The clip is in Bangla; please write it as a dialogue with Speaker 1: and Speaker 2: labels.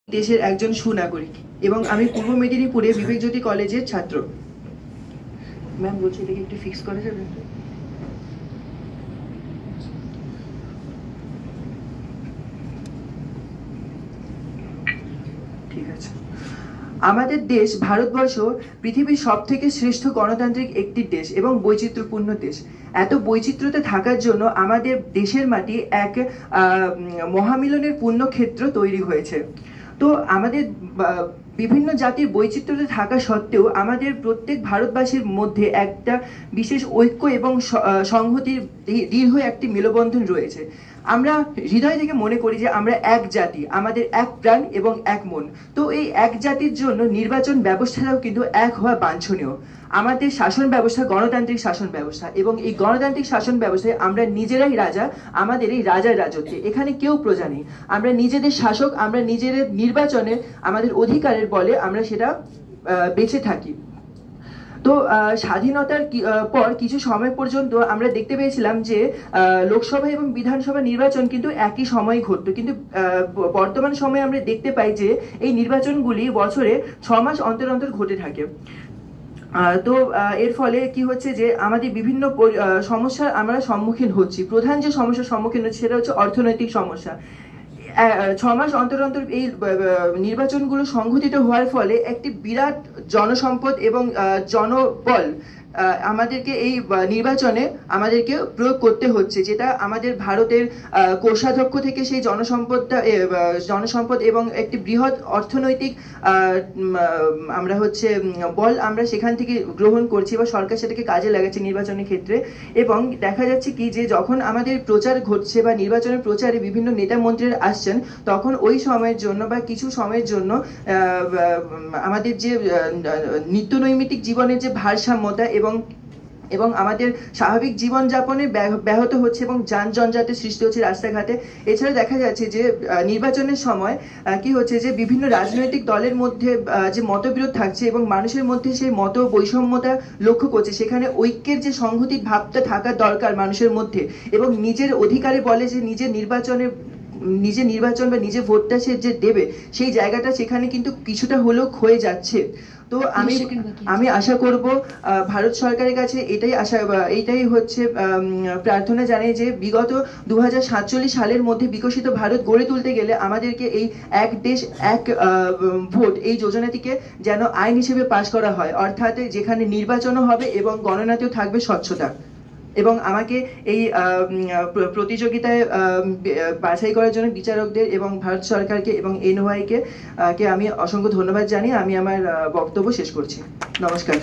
Speaker 1: দেশের একজন সুনাগরিক এবং আমি পূর্ব মেদিনীপুরে বিবেকজ্যোতি কলেজের ছাত্র। ম্যাম বলছি এটাকে একটু ফিক্স করা যাবে? ঠিক আছে। আমাদের দেশ ভারতবর্ষ পৃথিবীর সবথেকে শ্রেষ্ঠ গণতান্ত্রিক একটি দেশ এবং বৈচিত্র্যপূর্ণ দেশ। এত বৈচিত্র্যতে থাকার জন্য আমাদের দেশের মাটি এক মহামিলনের পুণ্যক্ষেত্র তৈরি হয়েছে। তো আমাদের বিভিন্ন জাতির বৈচিত্র্যতে থাকা সত্ত্বেও আমাদের প্রত্যেক ভারতবাসীর মধ্যে একটা বিশেষ ঐক্য এবং সংহতির দৃঢ় একটি মেলবন্ধন রয়েছে। আমরা হৃদয় থেকে মনে করি যে আমরা এক জাতি, আমাদের এক প্রাণ এবং এক মন। তো এই এক জাতির জন্য নির্বাচন ব্যবস্থাটাও কিন্তু এক হওয়া বাঞ্ছনীয়। আমাদের শাসন ব্যবস্থা গণতান্ত্রিক শাসন ব্যবস্থা এবং এই গণতান্ত্রিক শাসন ব্যবস্থায় আমরা নিজেরাই রাজা, আমাদের এই রাজার রাজত্বে। এখানে কেউ প্রজা নেই, আমরা নিজেদের শাসক, আমরা নিজেদের নির্বাচনে আমাদের অধিকারের বলে আমরা সেটা বেঁচে থাকি। তো স্বাধীনতার পর কিছু সময় পর্যন্ত আমরা দেখতে পেয়েছিলাম যে লোকসভা এবং বিধানসভা নির্বাচন কিন্তু একই সময়ে ঘটতো, কিন্তু বর্তমান সময়ে আমরা দেখতে পাই যে এই নির্বাচনগুলি বছরে 6 মাস অন্তর অন্তর ঘটে থাকে। তো এর ফলে কি হচ্ছে যে আমাদের বিভিন্ন সমস্যার আমরা সম্মুখীন হচ্ছি। প্রধান যে সমস্যার সম্মুখীন হচ্ছে সেটা হচ্ছে অর্থনৈতিক সমস্যা। 6 মাস অন্তর অন্তর এই নির্বাচনগুলো সংঘটিত হওয়ার ফলে একটি বিরাট জনসম্পদ এবং জনবল আমাদেরকে এই নির্বাচনে আমাদেরকে প্রয়োগ করতে হচ্ছে, যেটা আমাদের ভারতের কোষাধ্যক্ষ থেকে সেই জনসম্পদ এবং একটি বৃহৎ অর্থনৈতিক আমরা বল আমরা সেখান থেকে গ্রহণ করছি বা সরকার সেটাকে কাজে লাগাচ্ছে নির্বাচনের ক্ষেত্রে। এবং দেখা যাচ্ছে কি যে যখন আমাদের প্রচার ঘটছে বা নির্বাচনের প্রচারে বিভিন্ন নেতা মন্ত্রীরা আসছেন, তখন ওই সময়ের জন্য বা কিছু সময়ের জন্য আমাদের যে নিত্যনৈমিত্তিক জীবনের যে ভারসাম্যতা এবং আমাদের স্বাভাবিক জীবনযাপনে ব্যাহত হচ্ছে এবং যান জঞ্জাটের সৃষ্টি হচ্ছে রাস্তাঘাটে। এছাড়া দেখা যাচ্ছে যে নির্বাচনের সময় কি হচ্ছে যে বিভিন্ন রাজনৈতিক দলের মধ্যে যে মতবিরোধ থাকছে এবং মানুষের মধ্যে সেই মত বৈষম্যতা লক্ষ্য করছে। সেখানে ঐক্যের যে সংহতির ভাবটা থাকা দরকার মানুষের মধ্যে এবং নিজের অধিকারে বলে যে নিজের নির্বাচন বা নিজে ভোটটা সে যে দেবে, সেই জায়গাটা সেখানে কিন্তু কিছুটা হলেও ক্ষয়ে যাচ্ছে। তো আমি আশা করব ভারত সরকারের কাছে এইটাই হচ্ছে প্রার্থনা জানাই যে বিগত 2047 সালের মধ্যে বিকশিত ভারত গড়ে তুলতে গেলে আমাদেরকে এই এক দেশ এক ভোট এই যোজনাটিকে যেন আইন হিসেবে পাশ করা হয়, অর্থাৎ যেখানে নির্বাচনও হবে এবং গণনাতেও থাকবে স্বচ্ছতা। এবং আমাকে এই প্রতিযোগিতায় বাছাই করার জন্য বিচারকদের এবং ভারত সরকারকে এবং এনওআই কে আমি অসংখ্য ধন্যবাদ জানিয়ে আমি আমার বক্তব্য শেষ করছি। নমস্কার।